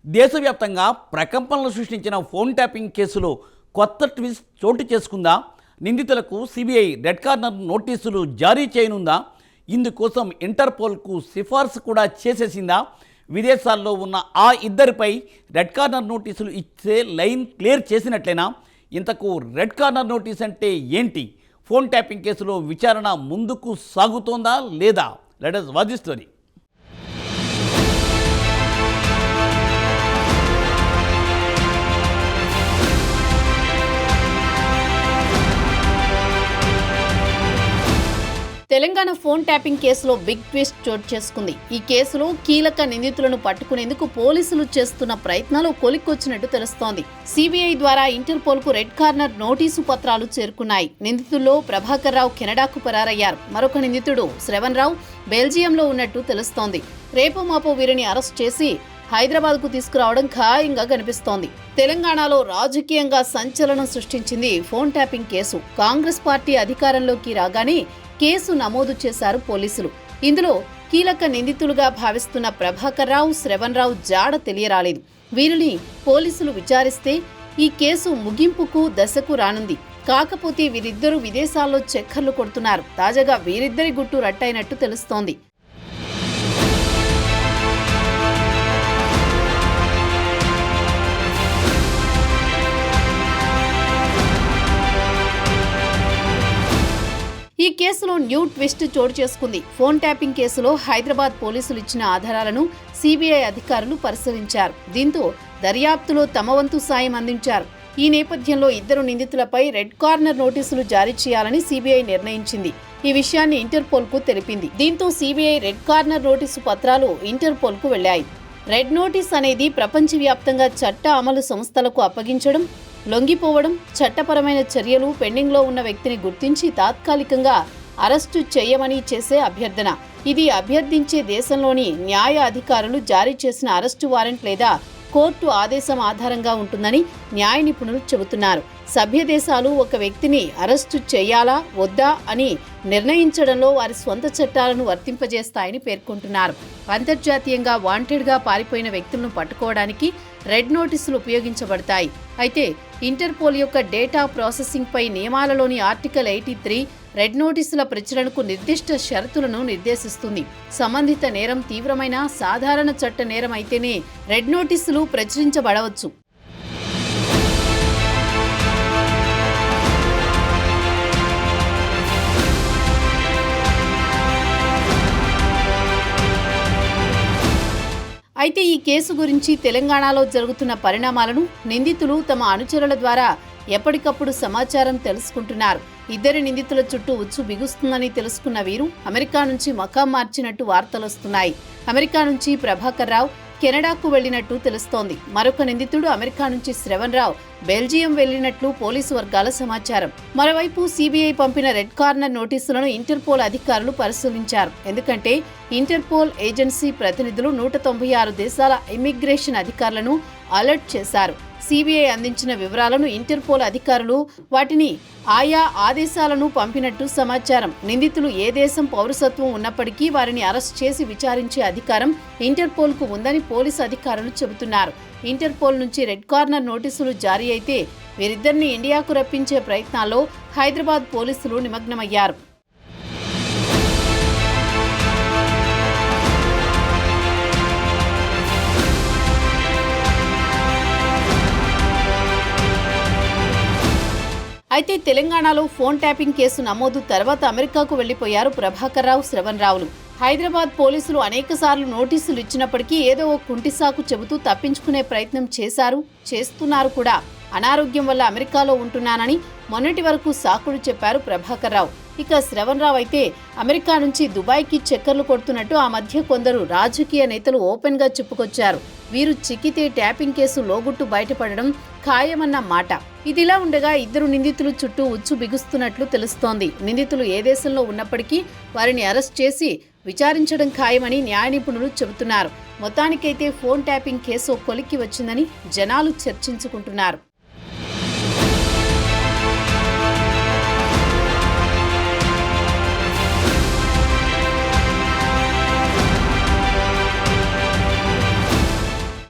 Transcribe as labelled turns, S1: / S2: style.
S1: దేశవ్యాప్తంగా ప్రకంపనలు సృష్టించిన ఫోన్ ట్యాపింగ్ కేసులో కొత్త ట్విస్ట్ చోటు చేసుకుందా? నిందితులకు సిబిఐ రెడ్ కార్నర్ నోటీసులు జారీ చేయనుందా? ఇందుకోసం ఇంటర్పోల్కు సిఫార్సు కూడా చేసేసిందా? విదేశాల్లో ఉన్న ఆ ఇద్దరిపై రెడ్ కార్నర్ నోటీసులు ఇచ్చే లైన్ క్లియర్ చేసినట్లేనా? ఇంతకు రెడ్ కార్నర్ నోటీస్ అంటే ఏంటి? ఫోన్ ట్యాపింగ్ కేసులో విచారణ ముందుకు సాగుతోందా లేదా? Let us watch this story.
S2: Telangana phone tapping కేసులో బిగ్ ట్విస్ట్ చోటు చేసుకుంది. ఈ కేసులో కీలక నిందితులను పట్టుకునేందుకు పోలీసులు చేస్తున్న ప్రయత్నాలు కొలిక్కొచ్చినట్టు తెలుస్తోంది. సిబిఐ ద్వారా ఇంటర్పోల్ కు రెడ్ కార్నర్ నోటీసు పత్రాలు చేరుకున్నాయి. నిందితుల్లో ప్రభాకర్ రావు కెనడాకు పరారయ్యారు. మరొక నిందితుడు శ్రవణ్ రావు బెల్జియంలో ఉన్నట్టు తెలుస్తోంది. రేపో మాపో వీరిని అరెస్ట్ చేసి హైదరాబాద్కు తీసుకురావడం ఖాయంగా కనిపిస్తోంది. తెలంగాణలో రాజకీయంగా సంచలనం సృష్టించింది phone tapping case. Congress party అధికారంలోకి రాగానే కేసు నమోదు చేశారు పోలీసులు. ఇందులో కీలక నిందితులుగా భావిస్తున్న ప్రభాకర్ రావు, శ్రవణ్ రావు జాడ తెలియరాలేదు. వీరిని పోలీసులు విచారిస్తే ఈ కేసు ముగింపుకు దశకు రానుంది. కాకపోతే వీరిద్దరూ విదేశాల్లో చక్కర్లు కొడుతున్నారు. తాజాగా వీరిద్దరి గుట్టు రట్టయినట్టు తెలుస్తోంది. ఈ కేసులో న్యూ ట్విస్ట్ చోటు చేసుకుంది. ఫోన్ ట్యాపింగ్ కేసులో హైదరాబాద్ పోలీసులు ఇచ్చిన ఆధారాలను సిబిఐ అధికారులు పరిశీలించారు. దీంతో దర్యాప్తులో తమ వంతు సాయం అందించారు. ఈ నేపథ్యంలో ఇద్దరు నిందితులపై రెడ్ కార్నర్ నోటీసులు జారీ చేయాలని సిబిఐ నిర్ణయించింది. ఈ విషయాన్ని ఇంటర్పోల్ కు తెలిపింది. దీంతో సిబిఐ రెడ్ కార్నర్ నోటీసు పత్రాలు ఇంటర్పోల్ కు వెళ్లాయి. రెడ్ నోటీస్ అనేది ప్రపంచవ్యాప్తంగా చట్ట అమలు సంస్థలకు అప్పగించడం, లొంగిపోవడం, చట్టపరమైన చర్యలు పెండింగ్లో ఉన్న వ్యక్తిని గుర్తించి తాత్కాలికంగా అరెస్టు చేయమని చేసే అభ్యర్థన. ఇది అభ్యర్థించే దేశంలోని న్యాయ అధికారులు జారీ చేసిన అరెస్టు వారెంట్ లేదా కోర్టు ఆదేశం ఆధారంగా ఉంటుందని న్యాయ నిపుణులు చెబుతున్నారు. సభ్య దేశాలు ఒక వ్యక్తిని అరెస్టు చేయాలా వద్దా అని నిర్ణయించడంలో వారి స్వంత చట్టాలను వర్తింపజేస్తాయని పేర్కొంటున్నారు. అంతర్జాతీయంగా వాంటెడ్గా పారిపోయిన వ్యక్తులను పట్టుకోవడానికి రెడ్ నోటీసులు ఉపయోగించబడతాయి. అయితే ఇంటర్పోల్ యొక్క డేటా ప్రాసెసింగ్ పై నియమాలలోని ఆర్టికల్ 83 రెడ్ నోటీసుల ప్రచురణకు నిర్దిష్ట షరతులను నిర్దేశిస్తుంది. సంబంధిత నేరం తీవ్రమైన సాధారణ చట్ట నేరం అయితేనే రెడ్ నోటీసులు ప్రచురించబడవచ్చు. అయితే ఈ కేసు గురించి తెలంగాణలో జరుగుతున్న పరిణామాలను నిందితులు తమ అనుచరుల ద్వారా ఎప్పటికప్పుడు సమాచారం తెలుసుకుంటున్నారు. ఇద్దరి నిందితుల చుట్టూ ఉచ్చు బిగుస్తుందని తెలుసుకున్న వీరు అమెరికా నుంచి మకాం మార్చినట్టు వార్తలొస్తున్నాయి. అమెరికా నుంచి ప్రభాకర్ రావు కెనడాకు వెళ్లినట్టు తెలుస్తోంది. మరొక నిందితుడు అమెరికా నుంచి శ్రవణ్ రావు బెల్జియం వెళ్లినట్లు పోలీసు వర్గాల సమాచారం. మరోవైపు సిబిఐ పంపిన రెడ్ కార్నర్ నోటీసులను ఇంటర్పోల్ అధికారులు పరిశీలించారు. ఎందుకంటే ఇంటర్పోల్ ఏజెన్సీ ప్రతినిధులు 196 దేశాల ఇమిగ్రేషన్ అధికారులను అలర్ట్ చేశారు. సిబిఐ అందించిన వివరాలను ఇంటర్పోల్ అధికారులు వాటిని ఆయా ఆదేశాలను పంపినట్టు సమాచారం. నిందితులు ఏ దేశం పౌరసత్వం ఉన్నప్పటికీ వారిని అరెస్ట్ చేసి విచారించే అధికారం ఇంటర్పోల్ కు ఉందని పోలీసు అధికారులు చెబుతున్నారు. ఇంటర్పోల్ నుంచి రెడ్ కార్నర్ నోటీసులు జారీ అయితే వీరిద్దరిని ఇండియాకు రప్పించే ప్రయత్నాల్లో హైదరాబాద్ పోలీసులు నిమగ్నమయ్యారు. అయితే తెలంగాణలో ఫోన్ ట్యాపింగ్ కేసు నమోదు తర్వాత అమెరికాకు వెళ్లిపోయారు ప్రభాకర్ రావు, శ్రవణ్ రావులు. హైదరాబాద్ పోలీసులు అనేకసార్లు నోటీసులు ఇచ్చినప్పటికీ ఏదో ఒక కుంటిసాకు చెబుతూ తప్పించుకునే ప్రయత్నం చేస్తున్నారు కూడా. అనారోగ్యం వల్ల అమెరికాలో ఉంటున్నానని మొన్నటి వరకు సాకులు చెప్పారు ప్రభాకర్ రావు. ఇక శ్రవణ్ రావు అయితే అమెరికా నుంచి దుబాయ్కి చక్కర్లు కొడుతున్నట్టు ఆ మధ్య కొందరు రాజకీయ నేతలు ఓపెన్ గా చెప్పుకొచ్చారు. వీరు చిక్కితే ట్యాపింగ్ కేసు లోగుట్టు బయటపడడం ఖాయమన్న మాట. ఇదిలా ఉండగా ఇద్దరు నిందితులు చుట్టూ ఉచ్చు బిగుస్తున్నట్లు తెలుస్తోంది. నిందితులు ఏ దేశంలో ఉన్నప్పటికీ వారిని అరెస్ట్ చేసి విచారించడం ఖాయమని న్యాయ నిపుణులు చెబుతున్నారు. మొత్తానికైతే ఫోన్ ట్యాపింగ్ కేసు కొలిక్కి వచ్చిందని జనాలు చర్చించుకుంటున్నారు.